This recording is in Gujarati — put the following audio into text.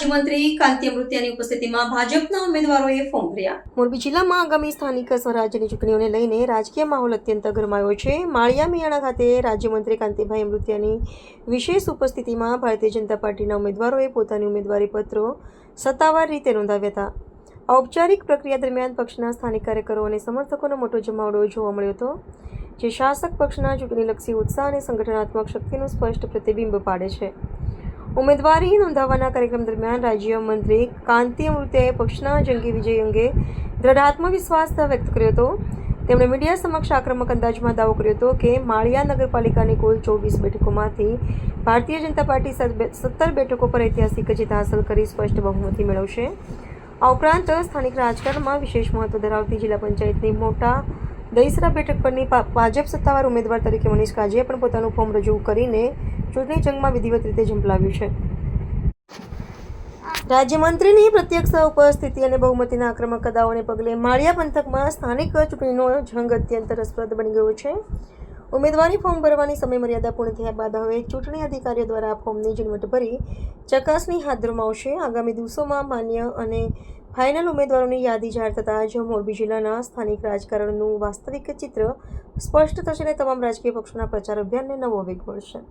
રાજ્યમંત્રી કાંતિ અમૃતિયાની ઉપસ્થિતિમાં ભાજપના ઉમેદવારોએ ફોર્મ ભર્યા. મોરબી જિલ્લામાં આગામી સ્થાનિક સ્વરાજ્યની ચૂંટણીઓને લઈને રાજકીય માહોલ અત્યંત ગરમાયો છે. માળિયા મિયાણા ખાતે રાજ્યમંત્રી કાંતિભાઈ અમૃતિયાની વિશેષ ઉપસ્થિતિમાં ભારતીય જનતા પાર્ટીના ઉમેદવારોએ પોતાની ઉમેદવારી પત્રો સત્તાવાર રીતે નોંધાવ્યા હતા. ઔપચારિક પ્રક્રિયા દરમિયાન પક્ષના સ્થાનિક કાર્યકરો અને સમર્થકોનો મોટો જમાવડો જોવા મળ્યો હતો, જે શાસક પક્ષના ચૂંટણીલક્ષી ઉત્સાહ અને સંગઠનાત્મક શક્તિનું સ્પષ્ટ પ્રતિબિંબ પાડે છે. ઉમેદવારી નોંધાવવાના કાર્યક્રમ દરમિયાન રાજ્યમંત્રી કાંતિ અમૃતિયાએ પક્ષના જંગી વિજય અંગે દ્રઢ આત્મવિશ્વાસ વ્યક્ત કર્યો હતો. તેમણે મીડિયા સમક્ષ આક્રમક અંદાજમાં દાવો કર્યો હતો કે માળિયા નગરપાલિકાની કુલ 24 બેઠકોમાંથી ભારતીય જનતા પાર્ટી 17 બેઠકો પર ઐતિહાસિક જીત હાંસલ કરી સ્પષ્ટ બહુમતી મેળવશે. આ ઉપરાંત સ્થાનિક રાજકારણમાં વિશેષ મહત્વ ધરાવતી જિલ્લા પંચાયતની મોટા દહીસરા બેઠક પરની ભાજપ સત્તાવાર ઉમેદવાર તરીકે મનીષ કાજીએ પણ પોતાનું ફોર્મ રજૂ કરીને ચૂંટણી જંગમાં વિધિવત રીતે ઝંપલાવ્યું છે. રાજ્યમંત્રીની પ્રત્યક્ષ ઉપસ્થિતિ અને બહુમતીના આક્રમક દાવાઓને પગલે માળિયા પંથકમાં સ્થાનિક ચૂંટણીનો જંગ અત્યંત રસપ્રદ બની ગયો છે. ઉમેદવારી ફોર્મ ભરવાની સમયમર્યાદા પૂર્ણ થયા બાદ હવે ચૂંટણી અધિકારીઓ દ્વારા આ ફોર્મની ઝીણવટભરી ચકાસણી હાથ ધરવામાં આવશે. આગામી દિવસોમાં માન્ય અને ફાઇનલ ઉમેદવારોની યાદી જાહેર થતાં જ મોરબી જિલ્લાના સ્થાનિક રાજકારણનું વાસ્તવિક ચિત્ર સ્પષ્ટ થશે અને તમામ રાજકીય પક્ષોના પ્રચાર અભિયાનને નવો વેગ મળશે.